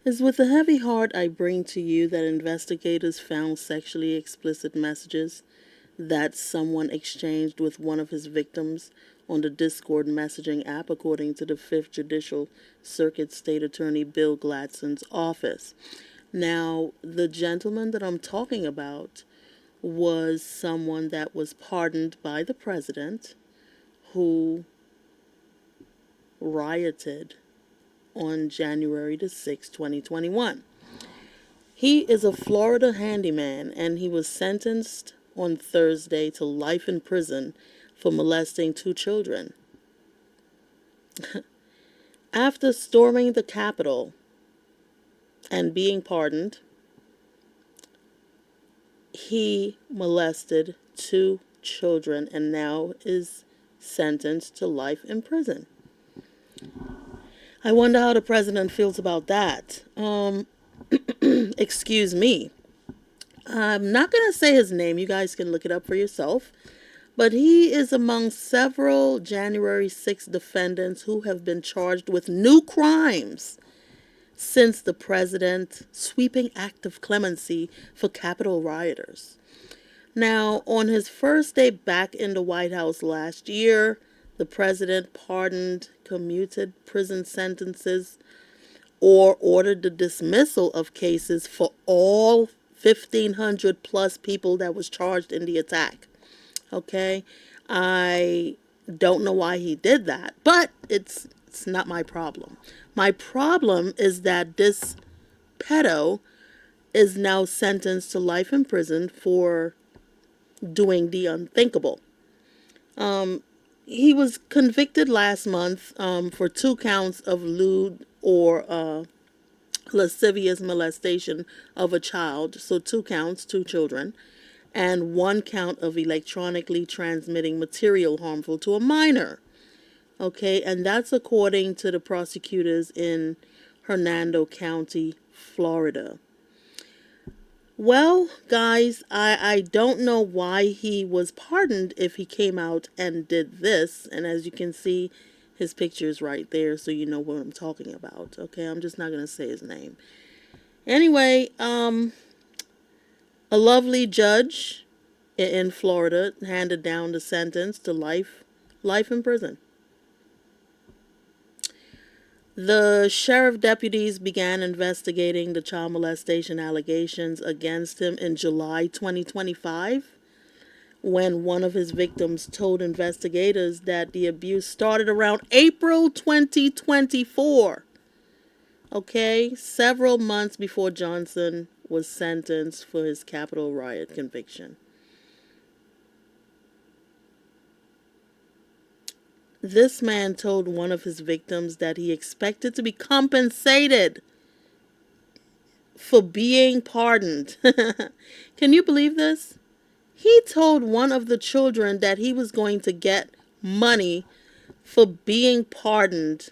Is with a heavy heart I bring to you that investigators found sexually explicit messages that someone exchanged with one of his victims on the Discord messaging app, according to the 5th Judicial Circuit State Attorney Bill Gladson's office. Now, the gentleman that I'm talking about was someone that was pardoned by the president who rioted on January the 6th, 2021. He is a Florida handyman and he was sentenced on Thursday to life in prison for molesting two children. After storming the Capitol and being pardoned, he molested two children and now is sentenced to life in prison. I wonder how the president feels about that. Excuse me. I'm not going to say his name. You guys can look it up for yourself. But he is among several January 6 defendants who have been charged with new crimes since the president's sweeping act of clemency for Capitol rioters. Now, on his first day back in the White House last year, the president pardoned commuted prison sentences or ordered the dismissal of cases for all 1,500 plus people that was charged in the attack. Okay, I don't know why he did that, but it's not my problem. My problem is that this pedo is now sentenced to life in prison for doing the unthinkable. He was convicted last month for 2 counts of lewd or lascivious molestation of a child. So 2 counts, 2 children, and 1 count of electronically transmitting material harmful to a minor. Okay, and that's according to the prosecutors in Hernando County, Florida. Well, guys, I don't know why he was pardoned if he came out and did this. And as you can see, his picture is right there, so you know what I'm talking about. Okay, I'm just not going to say his name. Anyway, a lovely judge in Florida handed down the sentence to life in prison. The sheriff deputies began investigating the child molestation allegations against him in July 2025 when one of his victims told investigators that the abuse started around April 2024. Okay, several months before Johnson was sentenced for his Capitol riot conviction. This man told one of his victims that he expected to be compensated for being pardoned. Can you believe this? He told one of the children that he was going to get money for being pardoned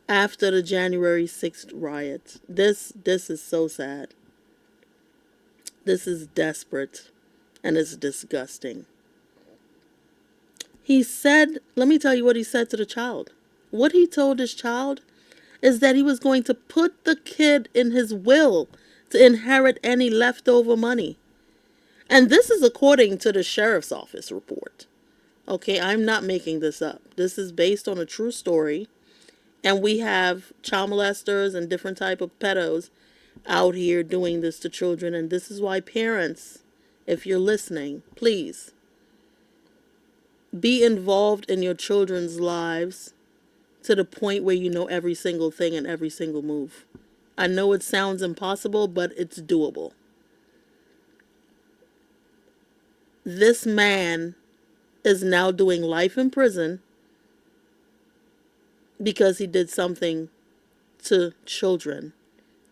after the January 6th riots. This is so sad. This is desperate and it's disgusting. He said, let me tell you what he said to the child. What he told his child is that he was going to put the kid in his will to inherit any leftover money. And this is according to the sheriff's office report. Okay, I'm not making this up. This is based on a true story. And we have child molesters and different type of pedos out here doing this to children. And this is why parents, if you're listening, please be involved in your children's lives to the point where you know every single thing and every single move. I know it sounds impossible, but it's doable. This man is now doing life in prison because he did something to children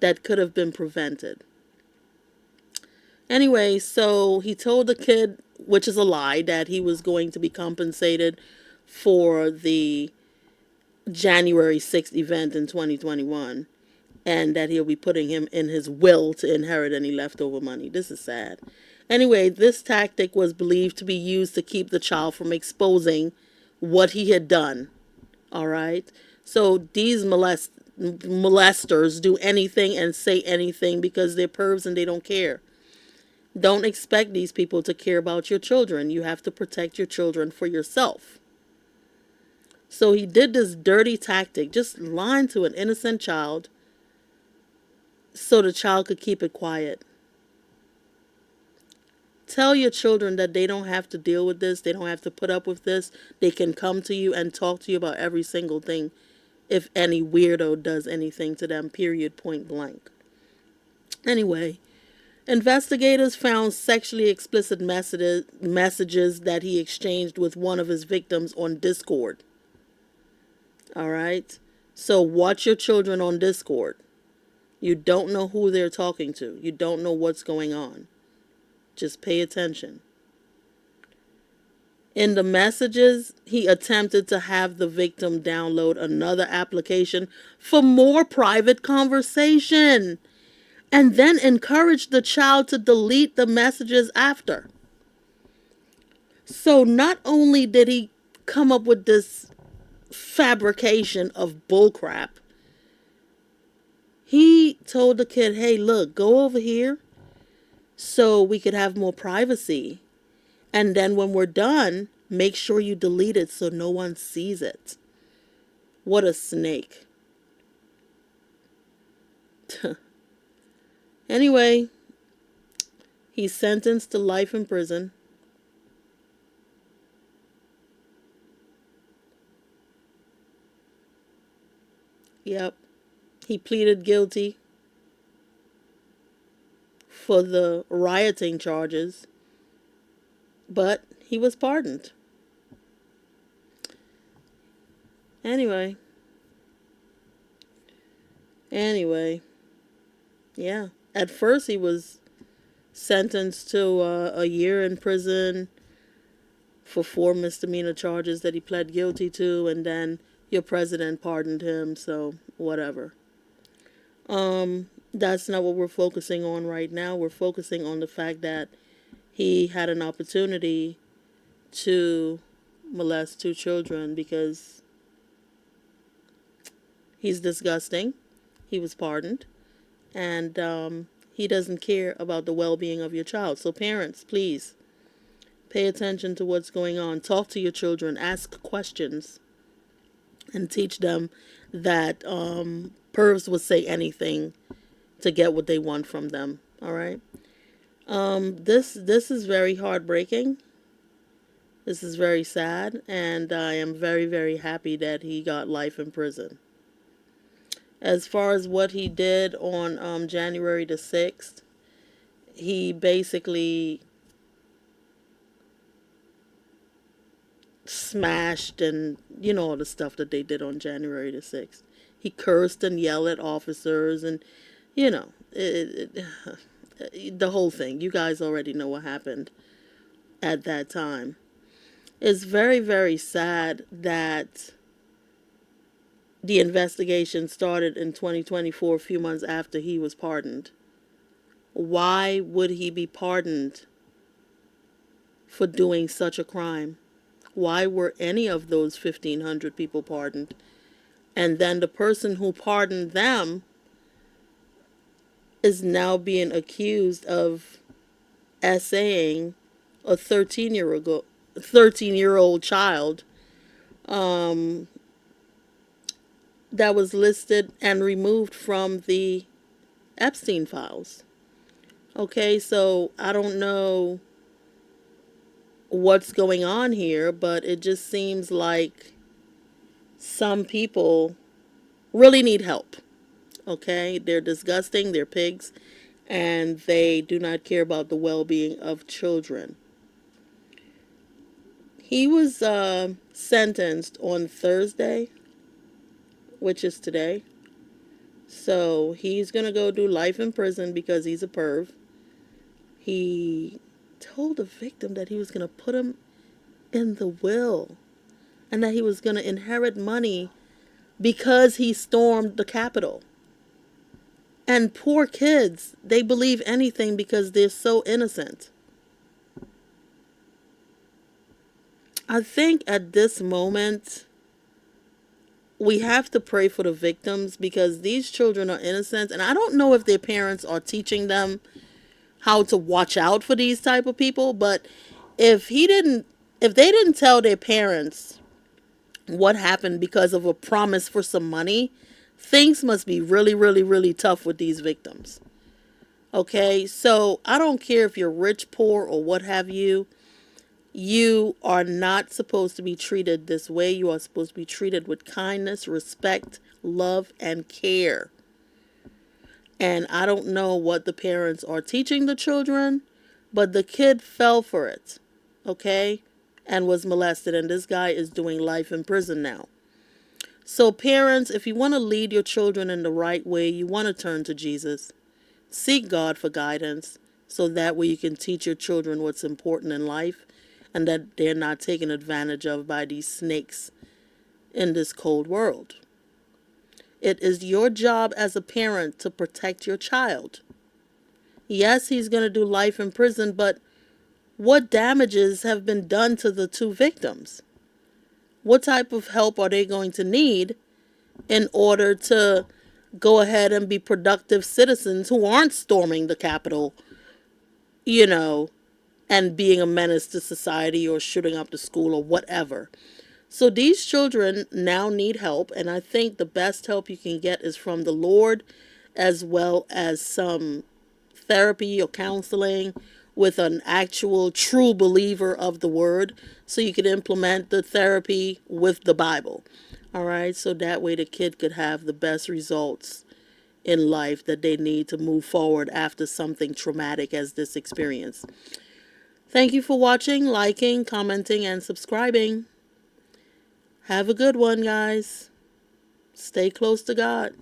that could have been prevented. Anyway, so he told the kid, which is a lie, that he was going to be compensated for the January 6th event in 2021 and that he'll be putting him in his will to inherit any leftover money. This is sad. Anyway, this tactic was believed to be used to keep the child from exposing what he had done. All right. So these molesters do anything and say anything because they're pervs and they don't care. Don't expect these people to care about your children. You have to protect your children for yourself. So he did this dirty tactic, just lying to an innocent child so the child could keep it quiet. Tell your children that they don't have to deal with this. They don't have to put up with this. They can come to you and talk to you about every single thing if any weirdo does anything to them, period, point blank. Anyway, investigators found sexually explicit messages that he exchanged with one of his victims on Discord. All right? So watch your children on Discord. You don't know who they're talking to. You don't know what's going on. Just pay attention. In the messages, he attempted to have the victim download another application for more private conversation and then encourage the child to delete the messages after. So not only did he come up with this fabrication of bullcrap, he told the kid, hey, look, go over here so we could have more privacy. And then when we're done, make sure you delete it so no one sees it. What a snake. Anyway, he's sentenced to life in prison. Yep. He pleaded guilty for the rioting charges, but he was pardoned. Anyway, yeah. At first, he was sentenced to a year in prison for 4 misdemeanor charges that he pled guilty to, and then your president pardoned him, so whatever. That's not what we're focusing on right now. We're focusing on the fact that he had an opportunity to molest 2 children because he's disgusting. He was pardoned. And he doesn't care about the well-being of your child. So parents, please pay attention to what's going on. Talk to your children. Ask questions. And teach them that pervs will say anything to get what they want from them. All right? This is very heartbreaking. This is very sad. And I am very, very happy that he got life in prison. As far as what he did on January the 6th, he basically smashed and, you know, all the stuff that they did on January the 6th. He cursed and yelled at officers and, you know, the whole thing. You guys already know what happened at that time. It's very, very sad that the investigation started in 2024, a few months after he was pardoned. Why would he be pardoned for doing such a crime? Why were any of those 1,500 people pardoned? And then the person who pardoned them is now being accused of essaying a 13-year-old child that was listed and removed from the Epstein files. Okay, so I don't know what's going on here, but it just seems like some people really need help. Okay, they're disgusting, they're pigs, and they do not care about the well-being of children. He was sentenced on Thursday, which is today. So he's going to go do life in prison because he's a perv. He told the victim that he was going to put him in the will and that he was going to inherit money because he stormed the Capitol. And poor kids, they believe anything because they're so innocent. I think at this moment, we have to pray for the victims because these children are innocent, and I don't know if their parents are teaching them how to watch out for these type of people. But if he didn't, if they didn't tell their parents what happened because of a promise for some money, things must be really, really, really tough with these victims. Okay, so I don't care if you're rich, poor, or what have you. You are not supposed to be treated this way. You are supposed to be treated with kindness, respect, love, and care. And I don't know what the parents are teaching the children, but the kid fell for it, okay, and was molested. And this guy is doing life in prison now. So, parents, if you want to lead your children in the right way, you want to turn to Jesus. Seek God for guidance so that way you can teach your children what's important in life and that they're not taken advantage of by these snakes in this cold world. It is your job as a parent to protect your child. Yes, he's going to do life in prison, but what damages have been done to the two victims? What type of help are they going to need in order to go ahead and be productive citizens who aren't storming the Capitol, you know, and being a menace to society or shooting up the school or whatever? So these children now need help, and I think the best help you can get is from the Lord, as well as some therapy or counseling with an actual true believer of the word, so you can implement the therapy with the Bible. All right, so that way the kid could have the best results in life that they need to move forward after something traumatic as this experience. Thank you for watching, liking, commenting, and subscribing. Have a good one, guys. Stay close to God.